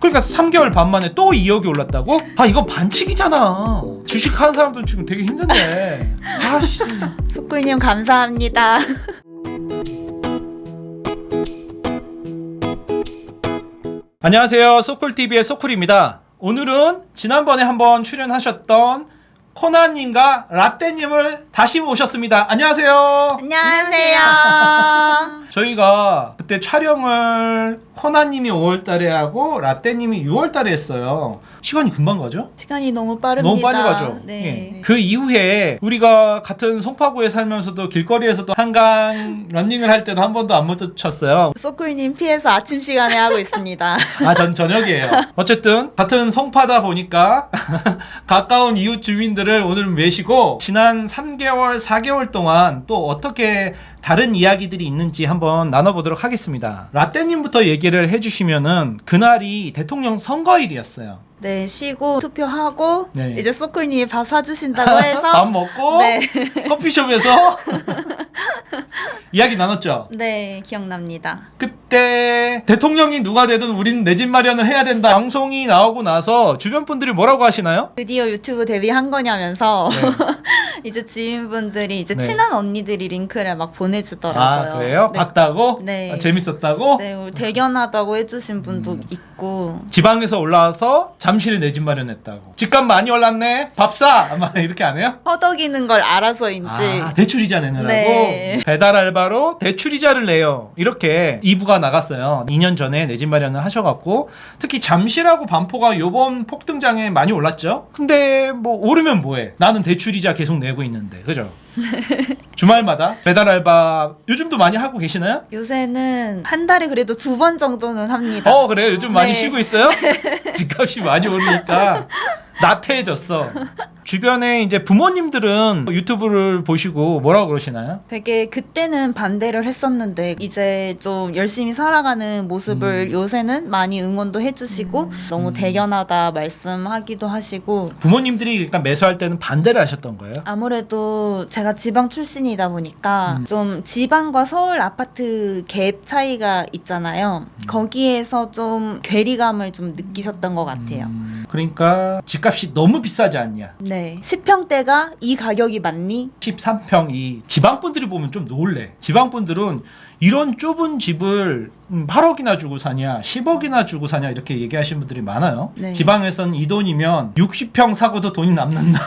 그러니까 3개월 반 만에 또 2억이 올랐다고? 아 이건 반칙이잖아. 주식하는 사람들 지금 되게 힘든데. 아씨. 소꿀님 감사합니다. 안녕하세요. 소쿨TV의 소쿨입니다. 오늘은 지난번에 한번 출연하셨던 코나님과 라떼님을 다시 모셨습니다. 안녕하세요. 안녕하세요. 저희가 그때 촬영을 코나님이 5월달에 하고 라떼님이 6월달에 했어요. 시간이 금방 가죠? 시간이 너무 빠릅니다. 너무 빨리 가죠. 네. 예. 그 이후에 우리가 같은 송파구에 살면서도 길거리에서도 한강 러닝을 할 때도 한 번도 안 마주쳤어요. 소꿀님 피해서 아침 시간에 하고 있습니다. 아, 전 저녁이에요. 어쨌든 같은 송파다 보니까 가까운 이웃 주민들을 오늘 모시고 지난 3개월, 4개월 동안 또 어떻게 다른 이야기들이 있는지 한번 나눠보도록 하겠습니다. 라떼님부터 얘기를 해주시면은 그날이 대통령 선거일이었어요. 네, 쉬고 투표하고 네. 이제 소꿀님이 밥 사주신다고 해서 밥 먹고 네. 커피숍에서 이야기 나눴죠. 네, 기억납니다. 그때 대통령이 누가 되든 우리는 내 집 마련을 해야 된다. 방송이 나오고 나서 주변 분들이 뭐라고 하시나요? 드디어 유튜브 데뷔한 거냐면서 네. 이제 지인분들이 이제 네. 친한 언니들이 링크를 막 보내주더라고요. 아 그래요? 네. 봤다고? 네. 아, 재밌었다고? 네, 우리 대견하다고 해주신 분도 있고. 지방에서 올라와서 잠실에 내 집 마련했다고. 집값 많이 올랐네. 밥 사. 막 이렇게 안 해요? 허덕이는 걸 알아서인지. 아, 대출이자 내느라고 네. 배달 알바로 대출이자를 내요. 이렇게 2부가 나갔어요. 2년 전에 내 집 마련을 하셔갖고 특히 잠실하고 반포가 요번 폭등장에 많이 올랐죠. 근데 뭐 오르면 뭐해? 나는 대출이자 계속 내고 있는데, 그죠? 주말마다 배달 알바 요즘도 많이 하고 계시나요? 요새는 한 달에 그래도 2번 정도는 합니다. 그래요? 요즘 많이 네. 쉬고 있어요? 집값이 많이 오르니까 나태해졌어. 주변에 이제 부모님들은 유튜브를 보시고 뭐라고 그러시나요? 되게 그때는 반대를 했었는데 이제 좀 열심히 살아가는 모습을 요새는 많이 응원도 해주시고 너무 대견하다 말씀하기도 하시고 부모님들이 그러니까 매수할 때는 반대를 하셨던 거예요? 아무래도 제가 지방 출신이다 보니까 좀 지방과 서울 아파트 갭 차이가 있잖아요. 거기에서 좀 괴리감을 좀 느끼셨던 것 같아요. 그러니까 집값이 너무 비싸지 않냐? 네. 10평대가 이 가격이 맞니? 13평이 지방분들이 보면 좀 놀래. 지방분들은 이런 좁은 집을 8억이나 주고 사냐 10억이나 주고 사냐 이렇게 얘기하시는 분들이 많아요. 네. 지방에선 이 돈이면 60평 사고도 돈이 남는다.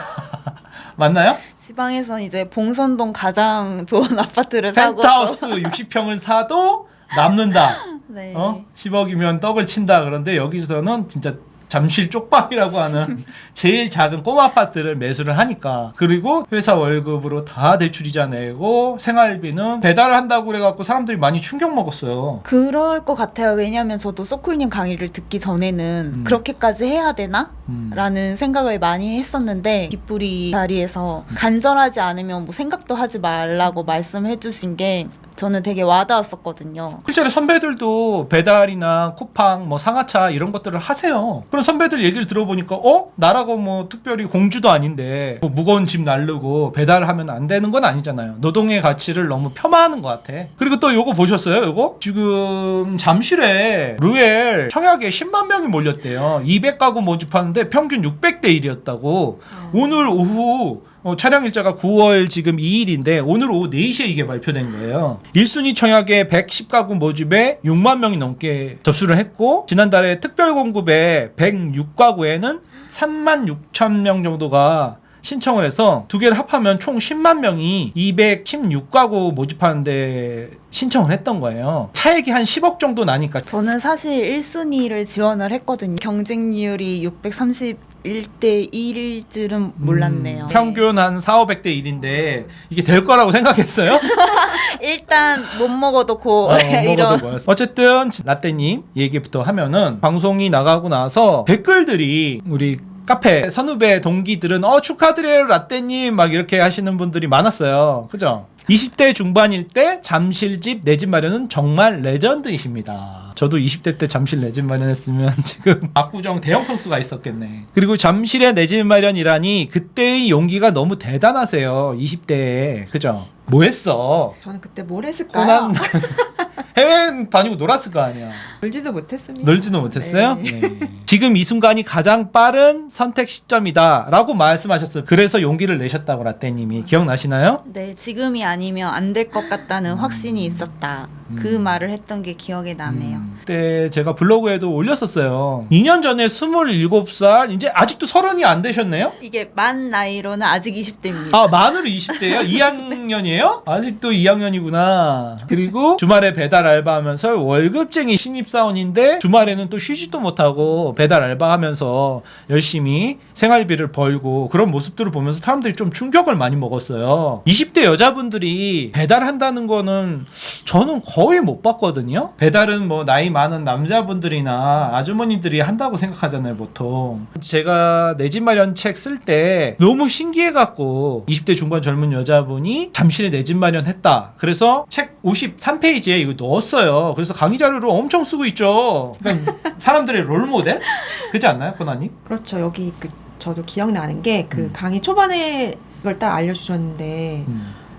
맞나요? 지방에선 이제 봉선동 가장 좋은 아파트를 사고 펜트하우스 60평을 사도 남는다. 네. 10억이면 떡을 친다. 그런데 여기서는 진짜 잠실 쪽방이라고 하는 제일 작은 꼬마 아파트를 매수를 하니까, 그리고 회사 월급으로 다 대출이자 내고 생활비는 배달을 한다고 그래갖고 사람들이 많이 충격 먹었어요. 그럴 것 같아요. 왜냐하면 저도 소쿨님 강의를 듣기 전에는 그렇게까지 해야 되나? 라는 생각을 많이 했었는데 뒷부리 자리에서 간절하지 않으면 뭐 생각도 하지 말라고 말씀해 주신 게 저는 되게 와닿았었거든요. 실제로 선배들도 배달이나 쿠팡, 뭐 상하차 이런 것들을 하세요. 그런 선배들 얘기를 들어보니까 나라고 뭐 특별히 공주도 아닌데 뭐 무거운 짐 나르고 배달하면 안 되는 건 아니잖아요. 노동의 가치를 너무 폄하하는 것 같아. 그리고 또 요거 보셨어요? 요거? 지금 잠실에 루엘 청약에 10만 명이 몰렸대요. 200가구 모집하는데 평균 600대 1이었다고. 오늘 오후 촬영 일자가 9월 지금 2일인데 오늘 오후 4시에 이게 발표된 거예요. 1순위 청약에 110가구 모집에 6만 명이 넘게 접수를 했고, 지난달에 특별 공급에 106가구에는 3만 6천 명 정도가 신청을 해서 두 개를 합하면 총 10만 명이 216가구 모집하는데 신청을 했던 거예요. 차액이 한 10억 정도 나니까. 저는 사실 1순위를 지원을 했거든요. 경쟁률이 631대 1일 줄은 몰랐네요. 평균 한 4, 500대 1인데 이게 될 거라고 생각했어요? 일단 못 먹어도 고 이런. 어쨌든 라떼님 얘기부터 하면은 방송이 나가고 나서 댓글들이 우리 카페 선후배 동기들은 축하드려요 라떼님 막 이렇게 하시는 분들이 많았어요. 그죠? 20대 중반일 때 잠실집 내 집 마련은 정말 레전드이십니다. 저도 20대 때 잠실 내 집 마련했으면 지금 압구정 대형 평수가 있었겠네. 그리고 잠실의 내 집 마련이라니 그때의 용기가 너무 대단하세요. 20대에. 그죠? 뭐 했어? 저는 그때 뭘 했을까요? 해외 다니고 놀았을 거 아니야. 놀지도 못했습니다. 놀지도 못했어요? 네. 네. 지금 이 순간이 가장 빠른 선택 시점이다라고 말씀하셨어요. 그래서 용기를 내셨다고 라떼님이 기억나시나요? 네, 지금이 아니면 안 될 것 같다는 확신이 있었다. 그 말을 했던 게 기억에 나네요. 그때 제가 블로그에도 올렸었어요. 2년 전에 27살, 이제 아직도 30이 안 되셨네요? 이게 만 나이로는 아직 20대입니다. 아, 만으로 20대예요? 2학년이에요? 아직도 2학년이구나. 그리고 주말에 배달 알바하면서 월급쟁이 신입사원인데 주말에는 또 쉬지도 못하고 배달 알바하면서 열심히 생활비를 벌고 그런 모습들을 보면서 사람들이 좀 충격을 많이 먹었어요. 20대 여자분들이 배달한다는 거는 저는 거의 못 봤거든요. 배달은 뭐 나이 많은 남자분들이나 아주머니들이 한다고 생각하잖아요, 보통. 제가 내 집 마련 책 쓸 때 너무 신기해갖고 20대 중반 젊은 여자분이 잠실에 내 집 마련했다. 그래서 책 53페이지에 이거 넣었어요. 그래서 강의 자료로 엄청 쓰고 있죠. 그러니까 사람들의 롤모델? 그렇지 않나요, 코나님? 그렇죠. 여기 저도 기억나는 게 강의 초반에 이걸 딱 알려주셨는데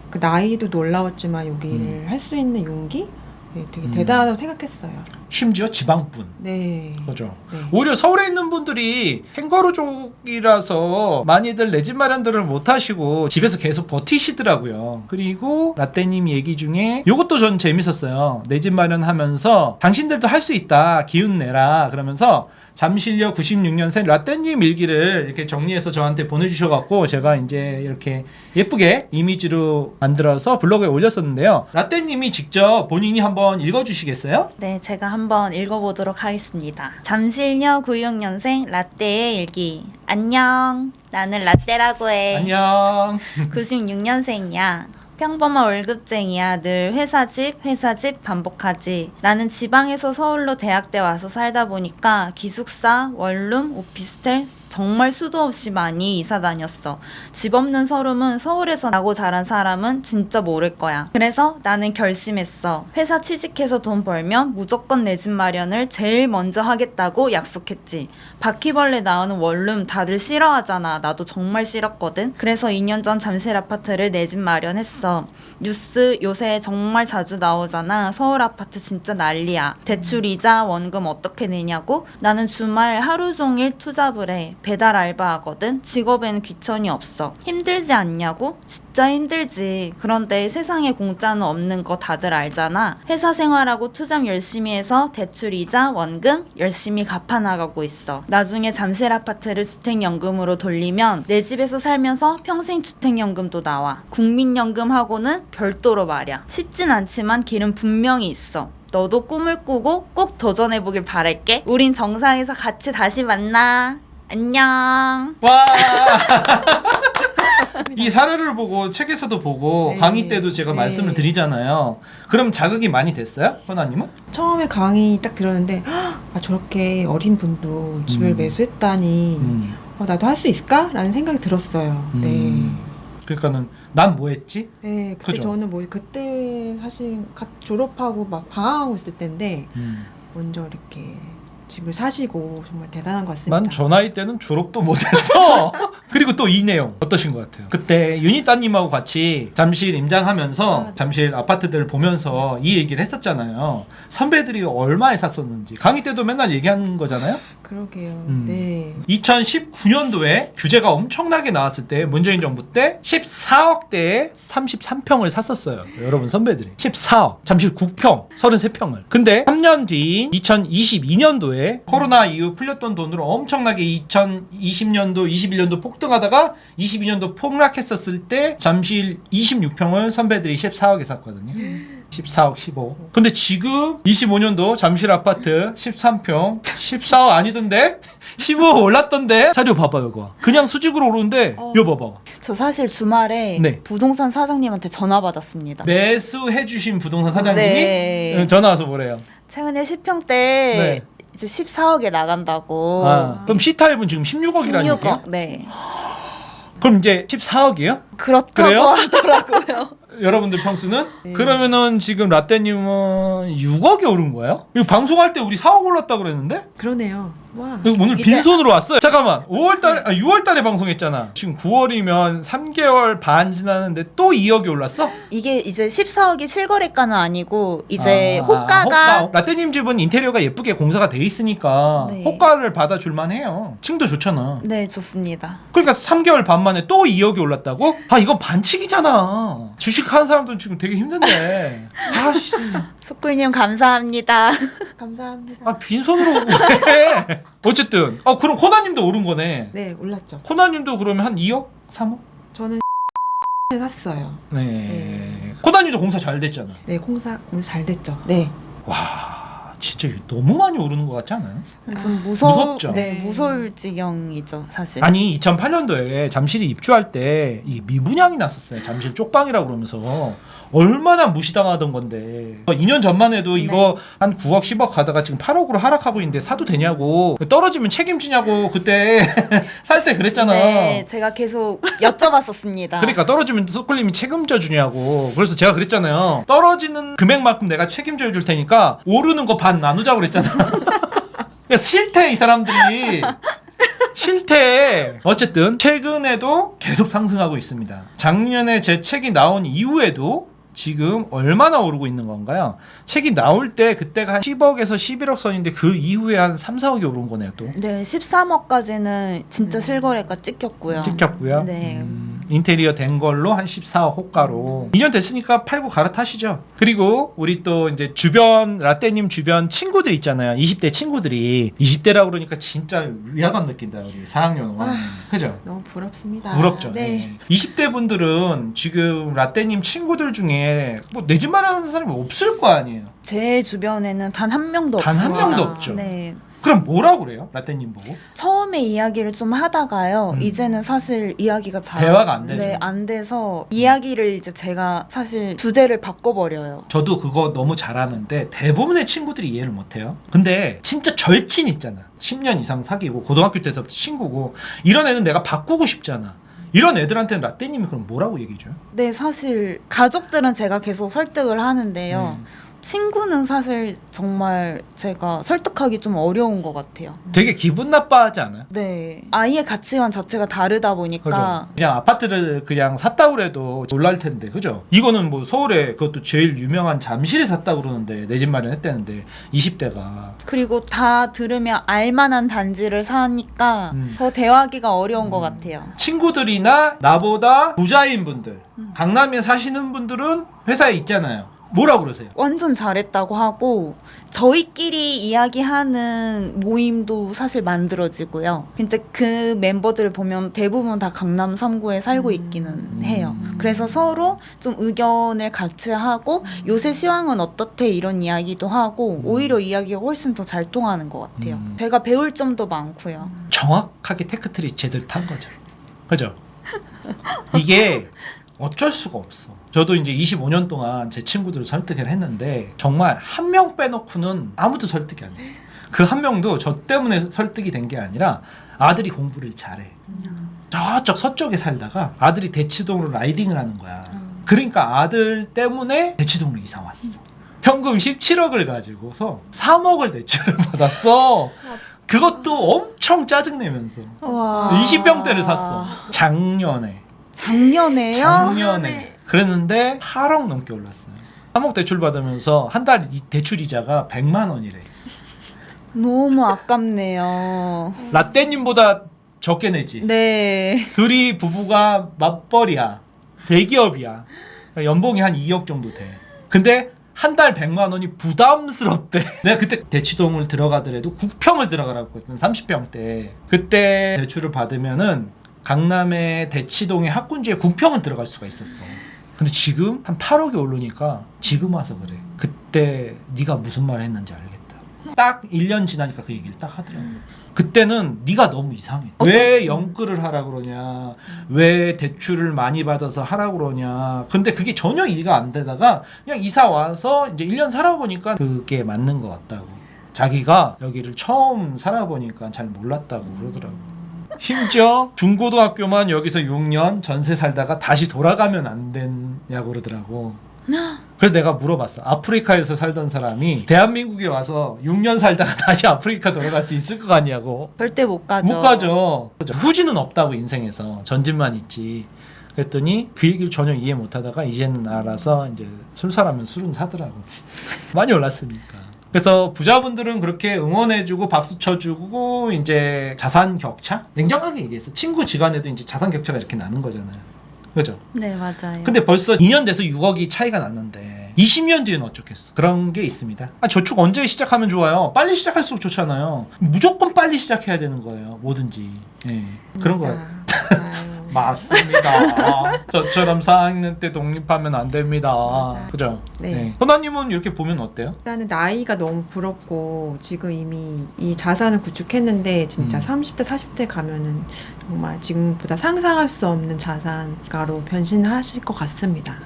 그 나이도 놀라웠지만 여기를 할 수 있는 용기? 네, 되게 대단하다고 생각했어요. 심지어 지방분. 네. 그죠. 네. 오히려 서울에 있는 분들이 캥거루족이라서 많이들 내 집 마련들을 못 하시고 집에서 계속 버티시더라고요. 그리고 라떼님 얘기 중에 요것도 전 재밌었어요. 내 집 마련하면서 당신들도 할 수 있다. 기운 내라. 그러면서 잠실역 96년생 라떼님 일기를 이렇게 정리해서 저한테 보내주셔갖고 제가 이제 이렇게 예쁘게 이미지로 만들어서 블로그에 올렸었는데요. 라떼님이 직접 본인이 한번 읽어주시겠어요? 네, 제가 한번 읽어보도록 하겠습니다. 잠실역 96년생 라떼의 일기. 안녕. 나는 라떼라고 해. 안녕. 96년생이야. 평범한 월급쟁이야. 늘 회사 집 반복하지. 나는 지방에서 서울로 대학때 와서 살다 보니까 기숙사, 원룸, 오피스텔 정말 수도 없이 많이 이사 다녔어. 집 없는 서름은 서울에서 나고 자란 사람은 진짜 모를 거야. 그래서 나는 결심했어. 회사 취직해서 돈 벌면 무조건 내 집 마련을 제일 먼저 하겠다고 약속했지. 바퀴벌레 나오는 원룸 다들 싫어하잖아. 나도 정말 싫었거든. 그래서 2년 전 잠실 아파트를 내 집 마련했어. 뉴스 요새 정말 자주 나오잖아. 서울 아파트 진짜 난리야. 대출 이자 원금 어떻게 내냐고? 나는 주말 하루 종일 투잡을 해. 배달 알바하거든. 직업에는 귀천이 없어. 힘들지 않냐고? 진짜 힘들지. 그런데 세상에 공짜는 없는 거 다들 알잖아. 회사 생활하고 투잡 열심히 해서 대출 이자 원금 열심히 갚아나가고 있어. 나중에 잠실 아파트를 주택연금으로 돌리면 내 집에서 살면서 평생 주택연금도 나와. 국민연금하고는 별도로 말이야. 쉽진 않지만 길은 분명히 있어. 너도 꿈을 꾸고 꼭 도전해보길 바랄게. 우린 정상에서 같이 다시 만나. 안녕. 와. 이 사례를 보고 책에서도 보고 네. 강의 때도 제가 네. 말씀을 드리잖아요. 그럼 자극이 많이 됐어요? 현아님은? 처음에 강의 딱 들었는데 아 저렇게 어린 분도 집을 매수했다니 나도 할 수 있을까? 라는 생각이 들었어요. 네. 그러니까는 난 뭐 했지? 네, 그때 그죠? 저는 뭐 그때 사실 졸업하고 막 방황하고 있을 때인데 먼저 이렇게 집을 사시고 정말 대단한 것 같습니다. 난 저 나이 때는 졸업도 못했어. 그리고 또 이 내용 어떠신 것 같아요? 그때 유니따님하고 같이 잠실 임장하면서 잠실 아파트들 보면서 이 얘기를 했었잖아요. 선배들이 얼마에 샀었는지 강의 때도 맨날 얘기하는 거잖아요. 그러게요. 네. 2019년도에 규제가 엄청나게 나왔을 때 문재인 정부 때 14억대에 33평을 샀었어요. 여러분 선배들이 14억 잠실 9평 33평을. 근데 3년 뒤인 2022년도에 코로나 이후 풀렸던 돈으로 엄청나게 2020년도 21년도 폭등하다가 22년도 폭락했었을 때 잠실 26평을 선배들이 14억에 샀거든요. 14억 15억. 근데 지금 25년도 잠실 아파트 13평 14억 아니던데? 15억 올랐던데? 자료 봐봐요 이거. 그냥 수직으로 오르는데 이거 봐봐. 저 사실 주말에 네. 부동산 사장님한테 전화 받았습니다. 매수해주신 부동산 사장님이 네. 전화 와서 뭐래요? 최근에 10평대 네. 이제 14억에 나간다고. 그럼 C타입은 지금 16억이라는 얘기예요? 16억. 네. 그럼 이제 14억이에요? 그렇다고 그래요? 하더라고요. 여러분들 평수는? 네. 그러면은 지금 라떼님은 6억이 오른 거예요? 이거 방송할 때 우리 4억 올랐다 그랬는데? 그러네요. 와. 오늘 이제- 빈손으로 왔어요. 잠깐만. 5월달에 6월달에 방송했잖아. 지금 9월이면 3개월 반 지났는데 또 2억이 올랐어? 이게 이제 14억이 실거래가는 아니고 이제 호가가 호가. 라떼님 집은 인테리어가 예쁘게 공사가 돼 있으니까 네. 호가를 받아줄만 해요. 층도 좋잖아. 네, 좋습니다. 그러니까 3개월 반 만에 또 2억이 올랐다고? 아 이건 반칙이잖아. 주식하는 사람들은 지금 되게 힘든데. 아씨. 소꿀님 감사합니다. 감사합니다. 아 빈손으로 왜? 어쨌든 그럼 코나님도 오른 거네. 네, 올랐죠. 코나님도 그러면 한 2억? 3억? 저는 샀어요. 네. 네. 코나님도 공사 잘 됐잖아. 네, 공사 잘 됐죠. 네. 와 진짜 너무 많이 오르는 것 같지 않아요? 좀 무섭죠? 네, 무서울 지경이죠, 사실. 아니 2008년도에 잠실이 입주할 때 이 미분양이 났었어요. 잠실 쪽방이라고 그러면서 얼마나 무시당하던 건데 2년 전만 해도 이거 한 9억 10억 가다가 지금 8억으로 하락하고 있는데 사도 되냐고 떨어지면 책임지냐고 그때 살 때 그랬잖아. 네, 제가 계속 여쭤봤었습니다. 그러니까 떨어지면 소클님이 책임져 주냐고. 그래서 제가 그랬잖아요. 떨어지는 금액만큼 내가 책임져 줄 테니까 오르는 거 반 나누자고 그랬잖아. 그러니까 싫대 이 사람들이. 싫대. 어쨌든 최근에도 계속 상승하고 있습니다. 작년에 제 책이 나온 이후에도 지금 얼마나 오르고 있는 건가요? 책이 나올 때 그때가 한 10억에서 11억 선인데 그 이후에 한 3, 4억이 오른 거네요 또. 네, 13억까지는 진짜 실거래가 찍혔고요. 찍혔고요. 네. 인테리어 된 걸로 한 14억 호가로 2년 됐으니까 팔고 갈아타시죠. 그리고 우리 또 이제 주변 라떼님 주변 친구들 있잖아요. 20대 친구들이 20대라고 그러니까 진짜 위화감 느낀다 우리 4학년 5학년. 그죠? 너무 부럽습니다. 부럽죠. 네. 20대 분들은 지금 라떼님 친구들 중에 뭐 내 집 마련하는 사람이 없을 거 아니에요. 제 주변에는 단 한 명도 단 한 없습니다. 명도 없죠. 네. 그럼 뭐라고 그래요? 라떼님 보고? 처음에 이야기를 좀 하다가요. 음. 이제는 사실 이야기가 잘 대화가 안 되죠. 네, 안 돼서 이야기를 이제 제가 사실 주제를 바꿔버려요. 저도 그거 너무 잘하는데 대부분의 친구들이 이해를 못해요. 근데 진짜 절친 있잖아. 10년 이상 사귀고 고등학교 때부터 친구고 이런 애는 내가 바꾸고 싶잖아. 이런 애들한테는 라떼님이 그럼 뭐라고 얘기해줘요? 네, 사실 가족들은 제가 계속 설득을 하는데요. 친구는 사실 정말 제가 설득하기 좀 어려운 것 같아요. 되게 기분 나빠하지 않아요? 네. 아이의 가치관 자체가 다르다 보니까 그죠? 그냥 아파트를 그냥 샀다고 해도 놀랄 텐데 그죠? 이거는 뭐 서울에 그것도 제일 유명한 잠실에 샀다고 그러는데 내 집 마련했다는데 20대가 그리고 다 들으면 알만한 단지를 사니까 더 대화하기가 어려운 것 같아요. 친구들이나 나보다 부자인 분들 강남에 사시는 분들은 회사에 있잖아요. 뭐라고 그러세요? 완전 잘했다고 하고 저희끼리 이야기하는 모임도 사실 만들어지고요. 근데 그 멤버들을 보면 대부분 다 강남 3구에 살고 있기는 해요. 그래서 서로 좀 의견을 같이 하고 요새 시황은 어떻대 이런 이야기도 하고 오히려 이야기가 훨씬 더 잘 통하는 것 같아요. 제가 배울 점도 많고요. 정확하게 테크트리 제대로 탄 거죠. 그죠? 이게 어쩔 수가 없어. 저도 이제 25년 동안 제 친구들을 설득을 했는데 정말 한 명 빼놓고는 아무도 설득이 안 됐어. 그 한 명도 저 때문에 설득이 된 게 아니라 아들이 공부를 잘해. 저쪽 서쪽에 살다가 아들이 대치동으로 라이딩을 하는 거야. 그러니까 아들 때문에 대치동으로 이사 왔어. 현금 17억을 가지고서 3억을 대출을 받았어. 그것도 엄청 짜증내면서 와. 20평대를 샀어. 작년에. 작년에요? 작년에. 그랬는데 8억 넘게 올랐어요. 3억 대출 받으면서 한 달 대출 이자가 100만 원이래. 너무 아깝네요. 라떼님보다 적게 내지. 네. 둘이 부부가 맞벌이야. 대기업이야. 연봉이 한 2억 정도 돼. 근데 한 달 100만 원이 부담스럽대. 내가 그때 대치동을 들어가더라도 9평을 들어가라고 했거든. 30평대. 그때 대출을 받으면은 강남의 대치동의 학군지에 9평을 들어갈 수가 있었어. 근데 지금 한 8억이 오르니까 지금 와서 그래. 그때 네가 무슨 말 했는지 알겠다. 딱 1년 지나니까 그 얘기를 딱 하더라고. 그때는 네가 너무 이상해. 왜 연끌을 하라 그러냐. 왜 대출을 많이 받아서 하라 그러냐. 근데 그게 전혀 이해가 안 되다가 그냥 이사 와서 이제 1년 살아보니까 그게 맞는 것 같다고. 자기가 여기를 처음 살아보니까 잘 몰랐다고 그러더라고. 심지어 중고등학교만 여기서 6년 전세 살다가 다시 돌아가면 안 되냐고 그러더라고. 그래서 내가 물어봤어. 아프리카에서 살던 사람이 대한민국에 와서 6년 살다가 다시 아프리카 돌아갈 수 있을 것 같냐고. 절대 못 가죠. 못 가죠. 그죠. 후지는 없다고 인생에서 전진만 있지. 그랬더니 그 얘기를 전혀 이해 못하다가 이제는 알아서 이제 술 사라면 술은 사더라고. 많이 올랐으니까. 그래서 부자분들은 그렇게 응원해주고 박수 쳐주고 이제 자산 격차? 냉정하게 얘기했어. 친구 지간에도 이제 자산 격차가 이렇게 나는 거잖아요. 그죠? 네, 맞아요. 근데 벌써 2년 돼서 6억이 차이가 났는데 20년 뒤에는 어쩌겠어. 그런 게 있습니다. 저축 언제 시작하면 좋아요? 빨리 시작할수록 좋잖아요. 무조건 빨리 시작해야 되는 거예요. 뭐든지. 예. 그런 거 아유. 맞습니다. 저처럼 4학년 때 독립하면 안 됩니다. 맞아요. 그죠? 네. 호나님은 이렇게 보면 어때요? 일단은 나이가 너무 부럽고 지금 이미 이 자산을 구축했는데 진짜 30대 40대 가면은 정말 지금보다 상상할 수 없는 자산가로 변신하실 것 같습니다.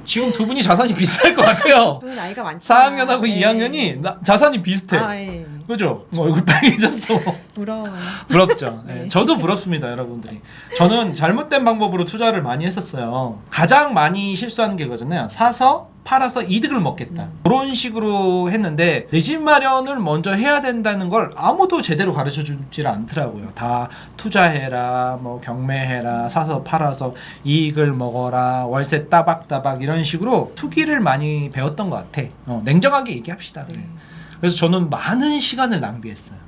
지금 두 분이 자산이 비슷할 것 같아요. 저는 나이가 많지만 4학년하고 네. 2학년이 자산이 비슷해. 아, 예. 그죠? 얼굴 빨개졌어. 부러워요. 부럽죠. 네. 네. 저도 부럽습니다, 여러분들이. 저는 잘못된 방법으로 투자를 많이 했었어요. 가장 많이 실수하는 게 그거잖아요. 사서 팔아서 이득을 먹겠다. 그런 식으로 했는데 내 집 마련을 먼저 해야 된다는 걸 아무도 제대로 가르쳐 주질 않더라고요. 다 투자해라, 뭐 경매해라, 사서 팔아서 이익을 먹어라, 월세 따박따박 이런 식으로 투기를 많이 배웠던 것 같아. 냉정하게 얘기합시다. 그래. 그래서 저는 많은 시간을 낭비했어요.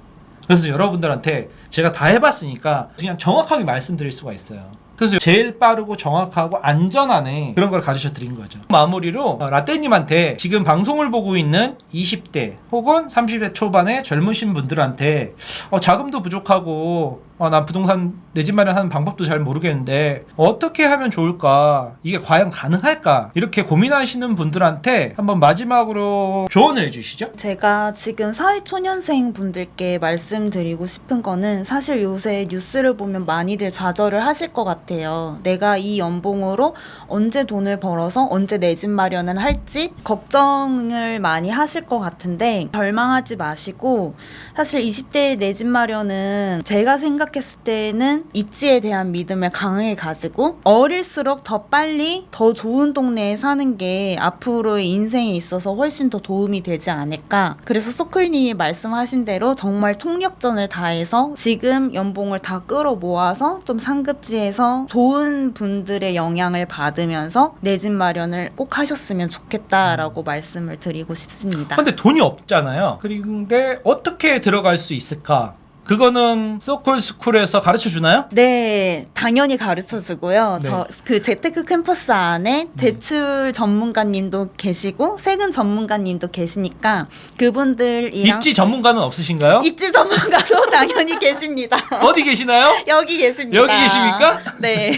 그래서 여러분들한테 제가 다 해봤으니까 그냥 정확하게 말씀드릴 수가 있어요. 그래서 제일 빠르고 정확하고 안전한 그런 걸 가르쳐 드린 거죠. 마무리로 라떼님한테 지금 방송을 보고 있는 20대 혹은 30대 초반의 젊으신 분들한테 자금도 부족하고 난 부동산 내 집 마련하는 방법도 잘 모르겠는데 어떻게 하면 좋을까? 이게 과연 가능할까? 이렇게 고민하시는 분들한테 한번 마지막으로 조언을 해주시죠. 제가 지금 사회초년생 분들께 말씀드리고 싶은 거는 사실 요새 뉴스를 보면 많이들 좌절을 하실 것 같아요. 내가 이 연봉으로 언제 돈을 벌어서 언제 내 집 마련을 할지 걱정을 많이 하실 것 같은데 절망하지 마시고 사실 20대의 내 집 마련은 제가 생각했을 때는 입지에 대한 믿음을 강하게 가지고 어릴수록 더 빨리 더 좋은 동네에 사는 게 앞으로의 인생에 있어서 훨씬 더 도움이 되지 않을까. 그래서 소클님이 말씀하신 대로 정말 통력전을 다해서 지금 연봉을 다 끌어모아서 좀 상급지에서 좋은 분들의 영향을 받으면서 내 집 마련을 꼭 하셨으면 좋겠다라고 말씀을 드리고 싶습니다. 근데 돈이 없잖아요. 그런데 어떻게 들어갈 수 있을까? 그거는 소콜스쿨에서 가르쳐 주나요? 네, 당연히 가르쳐 주고요. 네. 그 재테크 캠퍼스 안에 대출 전문가님도 계시고 세금 전문가님도 계시니까 그분들이랑 입지 전문가는 없으신가요? 입지 전문가도 당연히 계십니다. 어디 계시나요? 여기 계십니다. 여기 계십니까? 네.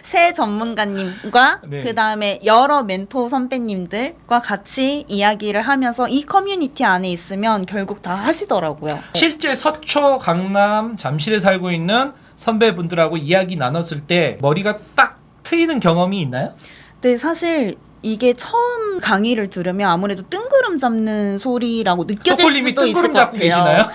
새 전문가님과 네. 그다음에 여러 멘토 선배님들과 같이 이야기를 하면서 이 커뮤니티 안에 있으면 결국 다 하시더라고요. 실제 서초, 강남, 잠실에 살고 있는 선배분들하고 이야기 나눴을 때 머리가 딱 트이는 경험이 있나요? 네, 사실 이게 처음 강의를 들으면 아무래도 뜬구름 잡는 소리라고 느껴질 소콜님이 수도 있을 뜬구름 것 잡고 같아요. 계시나요?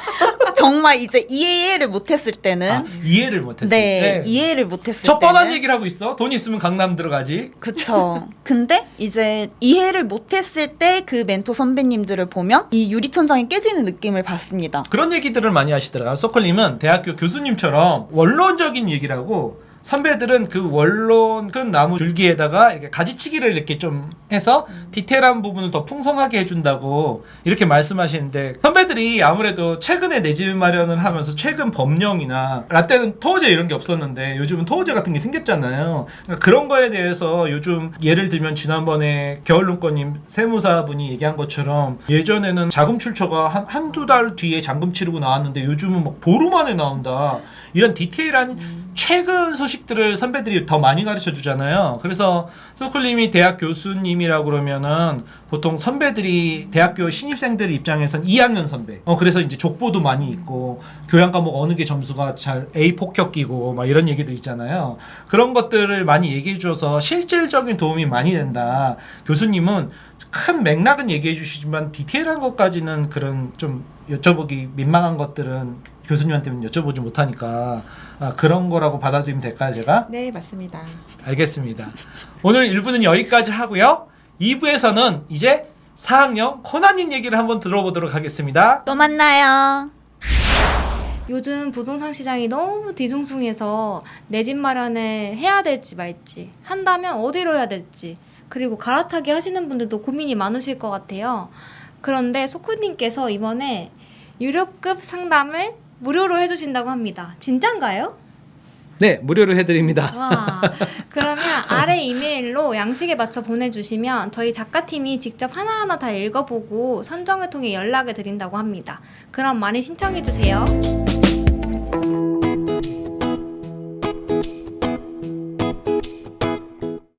정말 이제 이해를 못했을 때는 이해를 못했을 네, 때 이해를 못했을 저 때는 뻔한 얘기를 하고 있어. 돈 있으면 강남 들어가지. 그쵸. 근데 이제 이해를 못했을 때 그 멘토 선배님들을 보면 이 유리천장이 깨지는 느낌을 받습니다. 그런 얘기들을 많이 하시더라고요. 소콜님은 대학교 교수님처럼 원론적인 얘기를 하고 선배들은 그 원론 큰 나무 줄기에다가 이렇게 가지치기를 이렇게 좀 해서 디테일한 부분을 더 풍성하게 해준다고 이렇게 말씀하시는데 선배들이 아무래도 최근에 내 집 마련을 하면서 최근 법령이나 라떼는 토호제 이런 게 없었는데 요즘은 토호제 같은 게 생겼잖아요. 그러니까 그런 거에 대해서 요즘 예를 들면 지난번에 겨울눈꽃님 세무사분이 얘기한 것처럼 예전에는 자금 출처가 한두 달 뒤에 잔금 치르고 나왔는데 요즘은 막 보름 만에 나온다. 이런 디테일한 최근 소식들을 선배들이 더 많이 가르쳐 주잖아요. 그래서 소클님이 대학 교수님이라고 그러면은 보통 선배들이 대학교 신입생들 입장에선 2학년 선배. 그래서 이제 족보도 많이 있고 교양 과목 어느 게 점수가 잘 A 폭격기고 막 이런 얘기들 있잖아요. 그런 것들을 많이 얘기해 줘서 실질적인 도움이 많이 된다. 교수님은 큰 맥락은 얘기해 주시지만 디테일한 것까지는 그런 좀 여쭤보기 민망한 것들은 교수님한테는 여쭤보지 못하니까 그런 거라고 받아들이면 될까요, 제가? 네, 맞습니다. 알겠습니다. 오늘 1부는 여기까지 하고요. 2부에서는 이제 4학년 코나님 얘기를 한번 들어보도록 하겠습니다. 또 만나요. 요즘 부동산 시장이 너무 뒤숭숭해서 내 집 마련을 해야 될지 말지, 한다면 어디로 해야 될지, 그리고 갈아타기 하시는 분들도 고민이 많으실 것 같아요. 그런데 소쿠님께서 이번에 유료급 상담을 무료로 해주신다고 합니다. 진짠가요? 네, 무료로 해드립니다. 와, 그러면 아래 이메일로 양식에 맞춰 보내주시면 저희 작가팀이 직접 하나하나 다 읽어보고 선정을 통해 연락을 드린다고 합니다. 그럼 많이 신청해주세요.